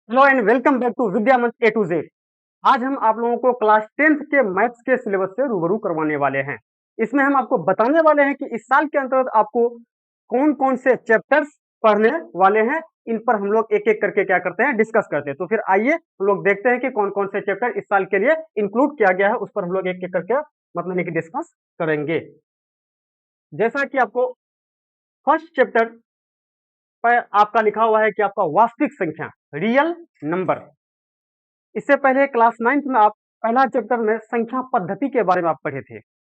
Hello and welcome back to Vidya Manch A to Z. आज हम आप लोगों को क्लास 10th के मैथ्स के सिलेबस से रूबरू करवाने वाले हैं। इसमें हम आपको बताने वाले हैं कि इस साल के अंतर्गत आपको कौन कौन से चैप्टर्स पढ़ने वाले हैं। इन पर हम लोग एक एक करके क्या करते हैं, डिस्कस करते हैं। तो फिर आइए हम लोग देखते हैं कि कौन कौन से चैप्टर इस साल के लिए इंक्लूड किया गया है, उस पर हम लोग एक एक करके मतलब डिस्कस करेंगे। जैसा कि आपको फर्स्ट चैप्टर पर आपका लिखा हुआ है कि आपका वास्तविक संख्या, रियल नंबर। इससे पहले क्लास 9th में आप पहला चैप्टर में संख्या पद्धति के बारे में आप पढ़े थे,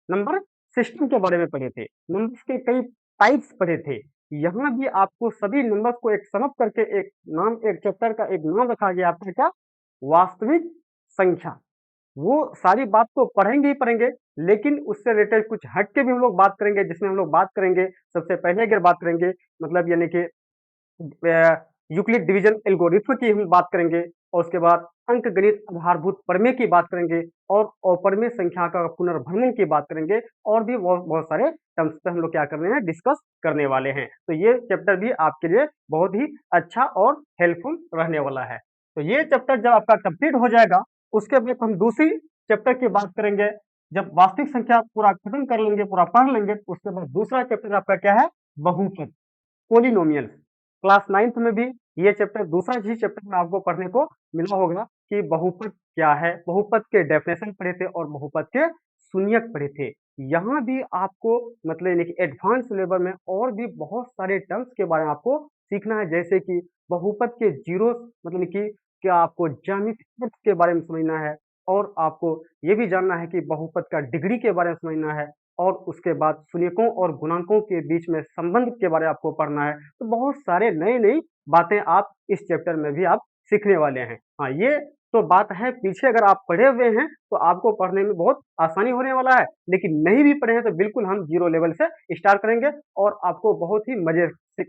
नंबर सिस्टम के बारे में पढ़े थे, नंबर्स के कई टाइप्स पढ़े थे। यहाँ भी आपको सभी नंबर्स को एक समअप करके एक चैप्टर का एक नाम रखा गया आपका, क्या? वास्तविक संख्या। वो सारी बात तो पढ़ेंगे ही पढ़ेंगे, लेकिन उससे रिलेटेड कुछ हट के भी हम लोग बात करेंगे, जिसमें हम लोग बात करेंगे सबसे पहले अगर बात करेंगे मतलब यानी कि यूक्लिड डिवीजन एल्गोरिथ्म की हम बात करेंगे, और उसके बाद अंकगणित आधारभूत प्रमेय की बात करेंगे, और अपरमेय संख्या का पुनर्भरण की बात करेंगे, और भी बहुत बहुत सारे टर्म्स पे हम लोग क्या कर रहे हैं, डिस्कस करने वाले हैं। तो ये चैप्टर भी आपके लिए बहुत ही अच्छा और हेल्पफुल रहने वाला है। तो ये चैप्टर जब आपका कंप्लीट हो जाएगा, उसके बाद हम दूसरी चैप्टर की बात करेंगे। जब वास्तविक संख्या पूरा खत्म कर लेंगे, पूरा पढ़ लेंगे, उसके बाद दूसरा चैप्टर आपका क्या है, बहुपद, पोलिनोमियल। क्लास 9th में भी ये चैप्टर, दूसरा ही चैप्टर में आपको पढ़ने को मिला होगा कि बहुपद क्या है, बहुपद के डेफिनेशन पढ़े थे और बहुपद के शून्यक पढ़े थे। यहाँ भी आपको मतलब एडवांस लेवल में और भी बहुत सारे टर्म्स के बारे में आपको सीखना है, जैसे कि बहुपद के जीरो मतलब कि क्या आपको ज्यामिति के बारे में समझना है, और आपको ये भी जानना है कि बहुपद का डिग्री के बारे में समझना है, और उसके बाद शून्यकों और गुणांकों के बीच में संबंध के बारे में आपको पढ़ना है। तो बहुत सारे नई नई बातें आप इस चैप्टर में भी आप सीखने वाले हैं। हाँ, ये तो बात है, पीछे अगर आप पढ़े हुए हैं तो आपको पढ़ने में बहुत आसानी होने वाला है, लेकिन नहीं भी पढ़े हैं तो बिल्कुल हम जीरो लेवल से स्टार्ट करेंगे, और आपको बहुत ही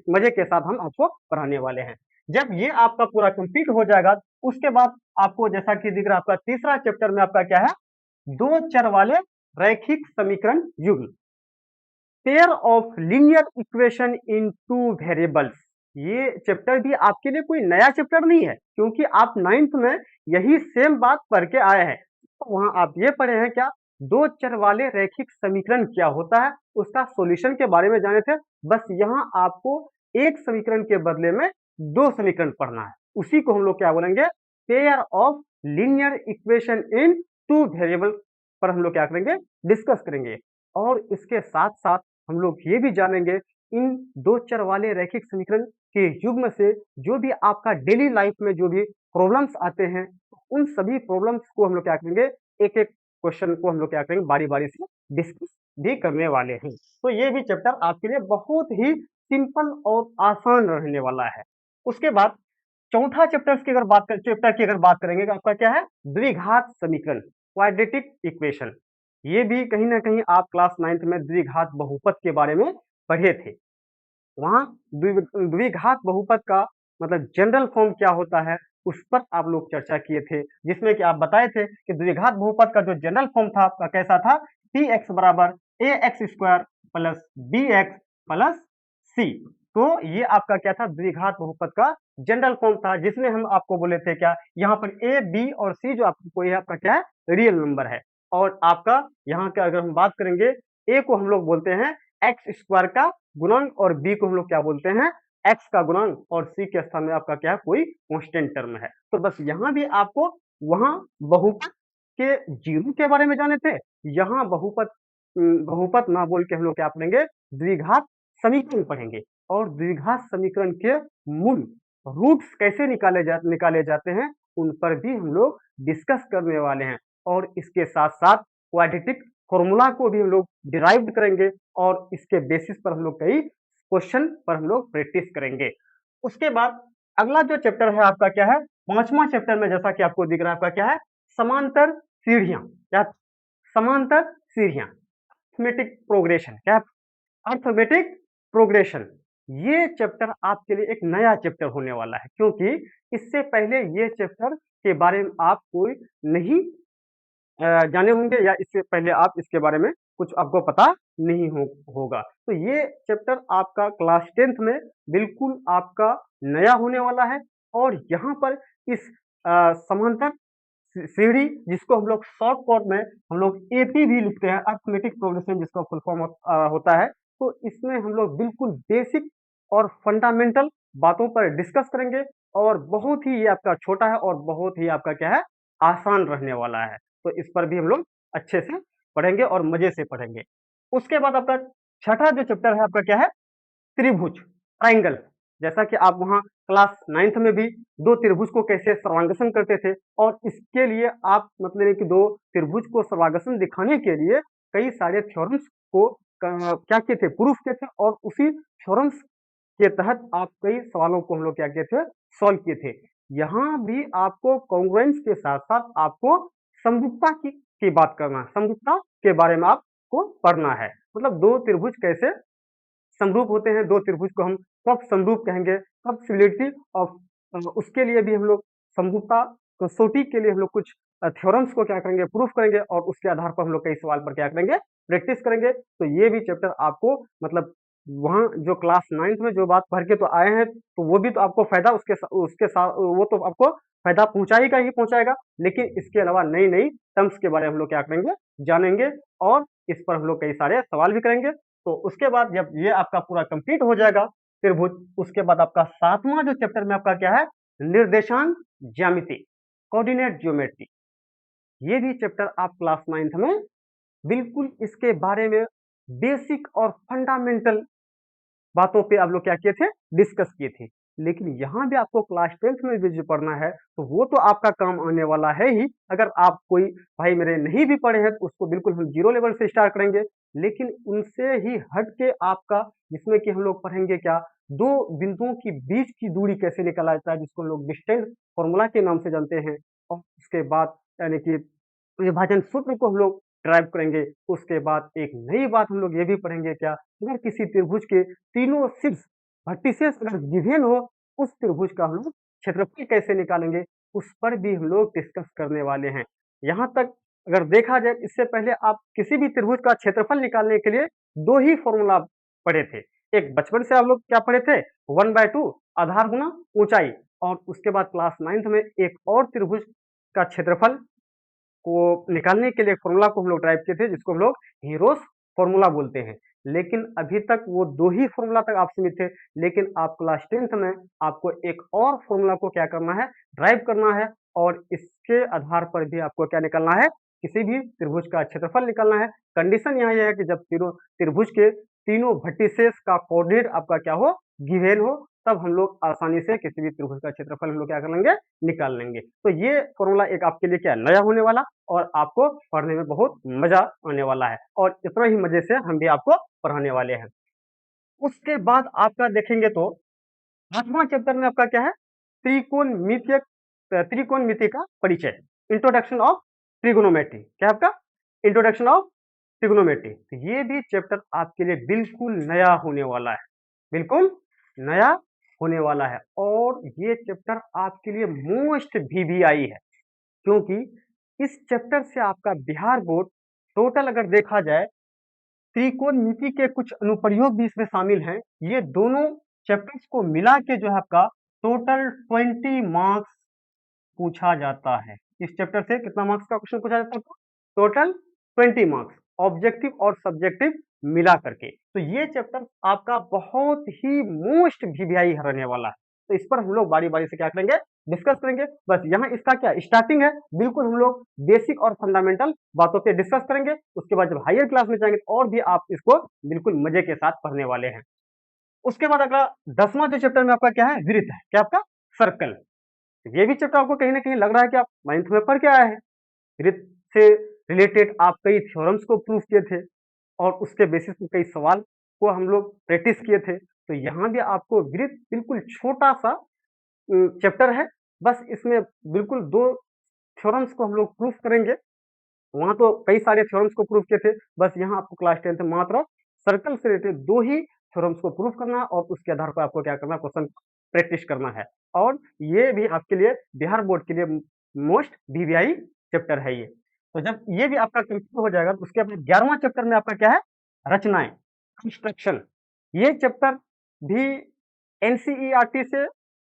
मजे के साथ हम आपको पढ़ाने वाले हैं। जब ये आपका पूरा कंप्लीट हो जाएगा, उसके बाद आपको जैसा कि दिख रहा है, आपका तीसरा चैप्टर में आपका क्या है, दो चर वाले रैखिक समीकरण युग्म, pair of linear equation in two variables. ये चैप्टर भी आपके लिए कोई नया चैप्टर नहीं है, क्योंकि आप 9th में यही सेम बात पढ़ के आए हैं। तो वहां आप ये पढ़े हैं क्या, दो चर वाले रैखिक समीकरण क्या होता है, उसका सॉल्यूशन के बारे में जाने थे। बस यहाँ आपको एक समीकरण के बदले में दो समीकरण पढ़ना है, उसी को हम लोग क्या बोलेंगे, pair of linear equation in two variable पर हम लोग क्या करेंगे, डिस्कस करेंगे। और इसके साथ साथ हम लोग ये भी जानेंगे, इन दो चर वाले रैखिक समीकरण के युग्म से जो भी आपका डेली लाइफ में जो भी प्रॉब्लम्स आते हैं, उन सभी प्रॉब्लम्स को हम लोग क्या करेंगे, एक एक क्वेश्चन को हम लोग क्या करेंगे, बारी बारी से डिस्कस भी करने वाले हैं। तो ये भी चैप्टर आपके लिए बहुत ही सिंपल और आसान रहने वाला है। उसके बाद चौथा चैप्टर की अगर बात करेंगे तो आपका क्या है, द्विघात समीकरण, क्वाड्रेटिक इक्वेशन। ये भी कहीं ना कहीं आप क्लास 9th में द्विघात बहुपद के बारे में पढ़े थे। वहां द्विघात बहुपद का मतलब जनरल फॉर्म क्या होता है, उस पर आप लोग चर्चा किए थे, जिसमें कि आप बताए थे कि द्विघात बहुपद का जो जनरल फॉर्म था आपका कैसा था, पी एक्स बराबर A X square plus B X plus C. तो ये आपका क्या था, द्विघात बहुपद का जनरल फॉर्म था, जिसमें हम आपको बोले थे क्या, यहाँ पर ए बी और सी जो आपको ये आपका क्या है, रियल नंबर है। और आपका यहाँ का अगर हम बात करेंगे, ए को हम लोग बोलते हैं एक्स स्क्वायर का गुणांक, और बी को हम लोग क्या बोलते हैं, एक्स का गुणांक, और सी के स्थान में आपका क्या है, कोई कांस्टेंट टर्म है। तो बस यहाँ भी आपको वहां बहुपद के जीरो के बारे में जाने थे, यहाँ बहुपद ना बोल के हम लोग क्या पढ़ेंगे, द्विघात समीकरण पढ़ेंगे, और द्विघात समीकरण के मूल रूट्स कैसे निकाले जाते हैं, उन पर भी हम लोग डिस्कस करने वाले हैं। और इसके साथ साथ क्वाड्रेटिक फॉर्मूला को भी हम लोग डिराइव करेंगे, और इसके बेसिस पर हम लोग कई क्वेश्चन पर हम लोग प्रैक्टिस करेंगे। उसके बाद अगला जो चैप्टर है आपका क्या है, पांचवा चैप्टर में जैसा कि आपको दिख रहा है, आपका क्या है, समांतर सीढ़ियां, क्या, समांतर सीढ़ियां, अर्थमेटिक प्रोग्रेशन, क्या, अर्थमेटिक प्रोग्रेशन। ये चैप्टर आपके लिए एक नया चैप्टर होने वाला है, क्योंकि इससे पहले ये चैप्टर के बारे में आप कोई नहीं जाने होंगे, या इससे पहले आप इसके बारे में कुछ आपको पता नहीं होगा। तो ये चैप्टर आपका क्लास 10th में बिल्कुल आपका नया होने वाला है, और यहाँ पर इस समांतर सीढ़ी, जिसको हम लोग शॉर्ट फॉर्म में हम लोग एपी भी लिखते हैं, अरिथमेटिक प्रोग्रेशन जिसका फुल फॉर्म होता है। तो इसमें हम लोग बिल्कुल बेसिक और फंडामेंटल बातों पर डिस्कस करेंगे और बहुत ही ये आपका छोटा है और बहुत ही आपका क्या है, आसान रहने वाला है। तो इस पर भी हम लोग अच्छे से पढ़ेंगे और मजे से पढ़ेंगे। उसके बाद आपका छठा जो चैप्टर है आपका क्या है, त्रिभुज, ट्राइंगल। जैसा कि आप वहाँ क्लास 9th में भी दो त्रिभुज को कैसे सर्वांगसन करते थे और इसके लिए आप मतलब कि दो त्रिभुज को सर्वांगसन दिखाने के लिए कई सारे थ्योरम्स को क्या किए थे, प्रूफ किए थे और उसी थ्योरम्स के तहत आप कई सवालों को हम लोग क्या किए थे, सॉल्व किए थे। यहाँ भी आपको कॉन्ग्रुएंस के साथ साथ आपको समरूपता की बात करना है, समरूपता के बारे में आपको पढ़ना है। मतलब दो त्रिभुज कैसे समरूप होते हैं, दो त्रिभुज को हम कब समरूप कहेंगे, कब सिमिलरिटी ऑफ उसके लिए भी हम लोग समरूपता कसौटी के लिए हम लोग कुछ थ्योरम्स को क्या करेंगे, प्रूफ करेंगे और उसके आधार पर हम लोग कई सवाल पर क्या करेंगे, प्रैक्टिस करेंगे। तो ये भी चैप्टर आपको मतलब वहाँ जो क्लास 9th में जो बात पढ़ के तो आए हैं, तो वो भी तो आपको फायदा उसके साथ वो तो आपको फायदा पहुंचाएगा ही पहुंचाएगा, लेकिन इसके अलावा नई नई टर्म्स के बारे में हम लोग क्या करेंगे, जानेंगे और इस पर हम लोग कई सारे सवाल भी करेंगे। तो उसके बाद जब ये आपका पूरा कंप्लीट हो जाएगा त्रिभुज, उसके बाद आपका सातवां जो चैप्टर में आपका क्या है, निर्देशांक ज्यामिति, कोऑर्डिनेट ज्योमेट्री। ये भी चैप्टर आप क्लास 9th में बिल्कुल इसके बारे में बेसिक और फंडामेंटल बातों पे आप लोग क्या किए थे, डिस्कस किए थे। लेकिन यहाँ भी आपको क्लास 10th में भी जो पढ़ना है तो वो तो आपका काम आने वाला है ही। अगर आप कोई भाई मेरे नहीं भी पढ़े हैं तो उसको बिल्कुल हम जीरो लेवल से स्टार्ट करेंगे, लेकिन उनसे ही हट के आपका जिसमें कि हम लोग पढ़ेंगे क्या, दो बिंदुओं की बीच की दूरी कैसे निकाला जाता है, जिसको हम लोग डिस्टेंस फॉर्मूला के नाम से जानते हैं। और उसके बाद यानी कि विभाजन सूत्र को हम लोग ड्राइव करेंगे। उसके बाद एक नई बात हम लोग ये भी पढ़ेंगे क्या, अगर किसी त्रिभुज के तीनों शीर्ष वर्टिसेस अगर गिवन हो, उस त्रिभुज का हम लोग क्षेत्रफल कैसे निकालेंगे, उस पर भी हम लोग डिस्कस करने वाले हैं। यहाँ तक अगर देखा जाए, इससे पहले आप किसी भी त्रिभुज का क्षेत्रफल निकालने के लिए दो ही फॉर्मूला पढ़े थे। एक बचपन से आप लोग क्या पढ़े थे, 1/2 आधार गुना ऊंचाई, और उसके बाद क्लास 9th में एक और त्रिभुज का क्षेत्रफल को निकालने के लिए फॉर्मूला को हम लोग ड्राइव किए थे, जिसको हम लोग हीरोस फॉर्मूला बोलते हैं। लेकिन अभी तक वो दो ही फॉर्मूला तक आप सीमित थे, लेकिन आप क्लास 10th में आपको एक और फॉर्मूला को क्या करना है, ड्राइव करना है और इसके आधार पर भी आपको क्या निकालना है, किसी भी त्रिभुज का क्षेत्रफल निकालना है। कंडीशन यहाँ यह है कि जब तीनों त्रिभुज के तीनों वर्टिसेस का कोऑर्डिनेट आपका क्या हो, गिवन हो, तब हम लोग आसानी से किसी भी त्रिभुज का क्षेत्रफल हम लोग क्या कर लेंगे, निकाल लेंगे। तो ये फॉर्मूला एक आपके लिए क्या नया होने वाला और आपको पढ़ने में बहुत मजा आने वाला है और इतना ही मजे से हम भी आपको पढ़ाने वाले हैं। उसके बाद आपका देखेंगे तो 8वां चैप्टर में आपका क्या है, त्रिकोणमिति का परिचय, इंट्रोडक्शन ऑफ ट्रिगोनोमेट्री। क्या आपका इंट्रोडक्शन ऑफ ट्रिगोनोमेट्री। तो ये भी चैप्टर आपके लिए बिल्कुल नया होने वाला है, बिल्कुल नया होने वाला है। और ये चैप्टर आपके लिए मोस्ट वीवीआई है, क्योंकि इस चैप्टर से आपका बिहार बोर्ड टोटल अगर देखा जाए, त्रिकोणमिति के कुछ अनुप्रयोग भी इसमें शामिल हैं। ये दोनों चैप्टर्स को मिला के जो है आपका टोटल 20 मार्क्स पूछा जाता है। इस चैप्टर से कितना मार्क्स का क्वेश्चन पूछा जाता है, टोटल 20 मार्क्स, ऑब्जेक्टिव और सब्जेक्टिव मिला करके। तो ये चैप्टर आपका बहुत ही मोस्ट वीवीआई रहने वाला है। तो इस पर हम लोग बारी बारी से क्या करेंगे, डिस्कस करेंगे। बस यहाँ इसका क्या स्टार्टिंग है, बिल्कुल हम लोग बेसिक और फंडामेंटल बातों पे डिस्कस करेंगे। उसके बाद जब हायर क्लास में जाएंगे तो और भी आप इसको बिल्कुल मजे के साथ पढ़ने वाले हैं। उसके बाद अगला 10वां जो चैप्टर में आपका क्या है, वृत्त है। क्या आपका, सर्कल। ये भी चैप्टर आपको कहीं ना कहीं लग रहा है कि आप 9th में पढ़ के आए हैं। वृत्त से रिलेटेड आप कई थ्योरम्स को प्रूव किए थे और उसके बेसिस पे कई सवाल को हम लोग प्रैक्टिस किए थे। तो यहाँ भी आपको वृत्त बिल्कुल छोटा सा चैप्टर है, बस इसमें बिल्कुल दो थ्योरम्स को हम लोग प्रूफ करेंगे। वहां तो कई सारे थ्योरम्स को प्रूफ किए थे, बस यहाँ आपको क्लास 10th में मात्र सर्कल से रिलेटेड दो ही थ्योरम्स को प्रूफ करना है और उसके आधार पर आपको क्या करना है, क्वेश्चन प्रैक्टिस करना है। और ये भी आपके लिए बिहार बोर्ड के लिए मोस्ट वीवीआई चैप्टर है ये। तो जब ये भी आपका कंप्लीट हो जाएगा तो उसके बाद 11वां चैप्टर में आपका क्या है, रचनाएं, कंस्ट्रक्शन। ये चैप्टर भी एनसीईआरटी से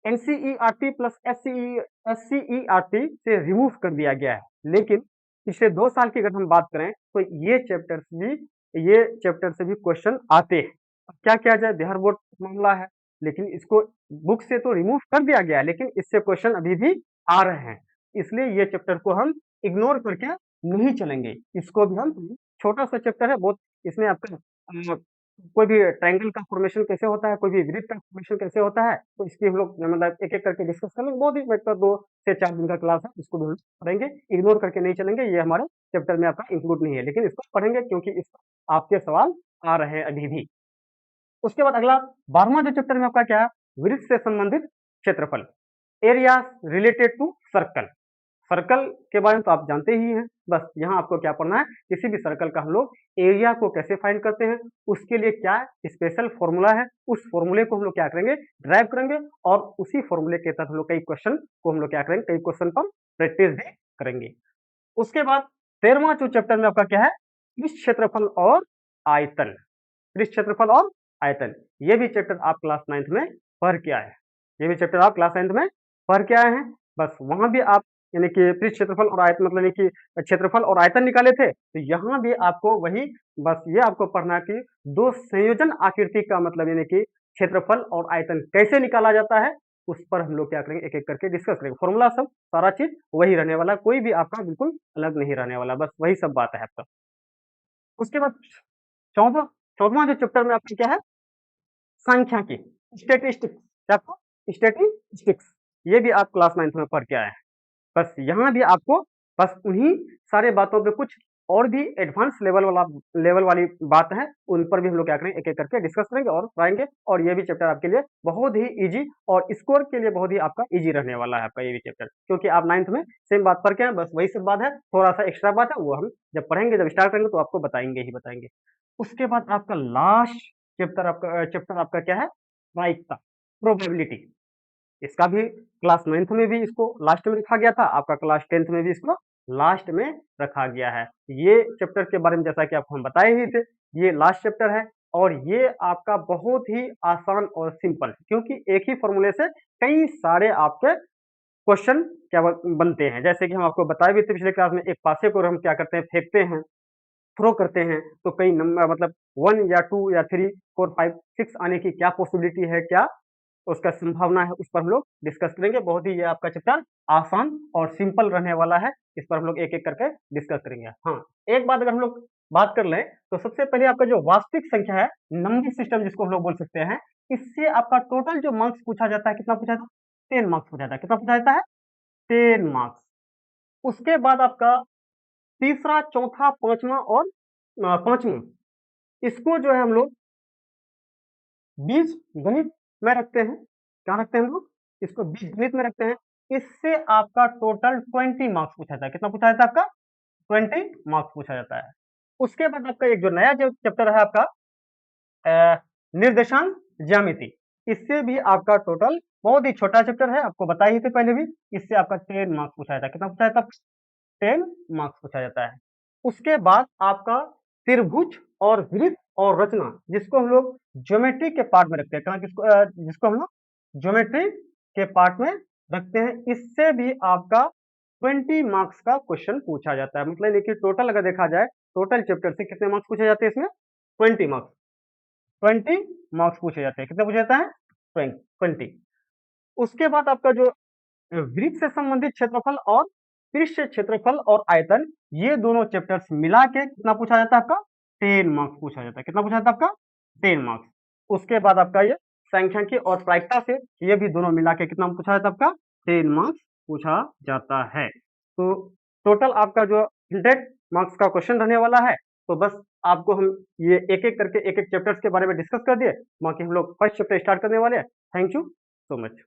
एनसीईआरटी प्लस एससीईआरटी से रिमूव कर दिया गया है, लेकिन पिछले 2 साल की अगर हम बात करें तो ये चैप्टर से भी क्वेश्चन आते हैं। अब क्या किया जाए, बिहार बोर्ड मामला है, लेकिन इसको बुक से तो रिमूव कर दिया गया है, लेकिन इससे क्वेश्चन अभी भी आ रहे हैं, इसलिए ये चैप्टर को हम इग्नोर करके नहीं चलेंगे। इसको भी हम, छोटा सा चैप्टर है बहुत, इसमें आपका कोई भी ट्रायंगल का फॉर्मेशन कैसे होता है, कोई भी वृत्त का फॉर्मेशन कैसे होता है, तो इसकी हम लोग मतलब एक-एक करके डिस्कस करेंगे। बहुत ही मतलब 2 से 4 दिन का क्लास है, इसको भी हम पढ़ेंगे, इग्नोर करके नहीं चलेंगे। ये हमारे चैप्टर में आपका इंक्लूड नहीं है, लेकिन इसको पढ़ेंगे क्योंकि इस पर आपके सवाल आ रहे हैं अभी भी। उसके बाद अगला 12वां जो चैप्टर में आपका क्या है, वृत्त से संबंधित क्षेत्रफल, area related to circle. Circle के बारे में तो आप जानते ही हैं, बस यहाँ आपको क्या पढ़ना है, किसी भी सर्कल का हम लोग एरिया को कैसे फाइंड करते हैं, उसके लिए क्या स्पेशल फॉर्मूला है, उस फॉर्मूले को हम लोग क्या करेंगे, ड्राइव करेंगे, और उसी फॉर्मूले के तहत हम लोग कई क्वेश्चन को हम लोग क्या करेंगे, कई क्वेश्चन पर प्रैक्टिस भी करेंगे। उसके बाद 13वां जो चैप्टर में आपका क्या है, पृष्ठ क्षेत्रफल और आयतन। पृष्ठ क्षेत्रफल और आयतन, ये भी चैप्टर आप क्लास 9th में पढ़ के आए हैं, ये भी चैप्टर आप क्लास 9th में पढ़ के आए हैं। बस वहां भी आप यानी कि पृष्ठ क्षेत्रफल और आयतन मतलब यानी कि क्षेत्रफल और आयतन निकाले थे, तो यहाँ भी आपको वही, बस ये आपको पढ़ना है कि दो संयोजन आकृति का मतलब यानी कि क्षेत्रफल और आयतन कैसे निकाला जाता है, उस पर हम लोग क्या करेंगे, एक एक करके डिस्कस करेंगे। फॉर्मूला सब सारा चीज वही रहने वाला, कोई भी आपका बिल्कुल अलग नहीं रहने वाला, बस वही सब बात है आपका। उसके बाद 14वां जो चैप्टर में आपकी क्या है, सांख्यिकी, स्टैटिस्टिक्स, क्या आपको स्टैटिस्टिक्स, ये भी आप क्लास 9th में पढ़ के आए हैं। बस यहाँ भी आपको बस उन्हीं सारे बातों पे कुछ और भी एडवांस लेवल वाली बात है, उन पर भी हम लोग क्या करेंगे, एक एक करके डिस्कस करेंगे और पढ़ाएंगे। और ये भी चैप्टर आपके लिए बहुत ही इजी और स्कोर के लिए बहुत ही आपका इजी रहने वाला है आपका ये भी चैप्टर, क्योंकि आप 9th में सेम बात पढ़ के हैं, बस वही सब बात है, थोड़ा सा एक्स्ट्रा बात है, वो हम जब पढ़ेंगे, जब स्टार्ट करेंगे तो आपको बताएंगे ही बताएंगे। उसके बाद आपका लास्ट चैप्टर आपका क्या है, प्रायिकता, प्रोबेबिलिटी। इसका भी क्लास 9th में भी इसको लास्ट में रखा गया था, आपका क्लास 10th में भी इसको लास्ट में रखा गया है। ये चैप्टर के बारे में जैसा कि आपको हम बताए ही थे, ये लास्ट चैप्टर है, और ये आपका बहुत ही आसान और सिंपल है, क्योंकि एक ही फॉर्मूले से कई सारे आपके क्वेश्चन क्या बनते हैं। जैसे कि हम आपको बताए भी थे पिछले क्लास में, एक पासे को हम क्या करते हैं, फेंकते हैं, थ्रो करते हैं, तो कई नंबर मतलब 1 या 2 या 3 4 5 6 आने की क्या पॉसिबिलिटी है, क्या उसका संभावना है, उस पर हम लोग डिस्कस करेंगे। बहुत ही ये आपका चैप्टर आसान और सिंपल रहने वाला है, इस पर हम लोग एक एक करके डिस्कस करेंगे। हाँ, एक बात अगर हम लोग बात कर लें तो सबसे पहले आपका जो वास्तविक संख्या है, नंबर सिस्टम जिसको हम लोग बोल सकते हैं, इससे आपका टोटल जो मार्क्स पूछा जाता है, कितना पूछा जाता है, 10 मार्क्स पूछा जाता है। कितना पूछा जाता है, 10 मार्क्स। उसके बाद आपका तीसरा, चौथा, पांचवा और पांचवा, इसको जो है हम लोग बीज गणित में रखते हैं। क्या रखते हैं हम लोग, इसको बीज गणित में रखते हैं। इससे आपका टोटल 20 मार्क्स पूछा जाता है। कितना पूछा जाता है आपका, 20 मार्क्स पूछा जाता है। उसके बाद आपका एक जो नया जो चैप्टर है आपका निर्देशांक ज्यामिति, इससे भी आपका टोटल बहुत ही छोटा चैप्टर है, आपको बताया ही थे पहले भी, इससे आपका 10 मार्क्स पूछा जाता है। कितना पूछा जाता है, 10 मार्क्स पूछा जाता है। उसके बाद आपका त्रिभुज और वृत्त और रचना, जिसको हम लोग ज्योमेट्री के पार्ट में रखते हैं, जिसको हम लोग ज्योमेट्री के पार्ट में रखते हैं, इससे भी आपका 20 मार्क्स का क्वेश्चन पूछा जाता है। मतलब देखिए टोटल अगर देखा जाए, टोटल चैप्टर से कितने मार्क्स पूछे जाते हैं इसमें, 20 मार्क्स, 20 मार्क्स पूछे जाते हैं। कितने पूछे जाता है, 20। उसके बाद आपका जो वृत्त से संबंधित क्षेत्रफल और पृष्ठ क्षेत्रफल और आयतन, ये दोनों चैप्टर्स मिला के कितना पूछा जाता है आपका, 10 मार्क्स पूछा जाता है। कितना पूछा जाता है आपका, 10 मार्क्स। उसके बाद आपका ये सांख्यिकी और प्रायिकता से, ये भी दोनों मिला के कितना पूछा जाता है आपका, 10 मार्क्स पूछा जाता है। तो टोटल आपका जो 100 मार्क्स का क्वेश्चन रहने वाला है। तो बस आपको हम ये एक एक करके एक एक चैप्टर्स के बारे में डिस्कस कर दिए, बाकी हम लोग फर्स्ट चैप्टर स्टार्ट करने वाले हैं। Thank you so much.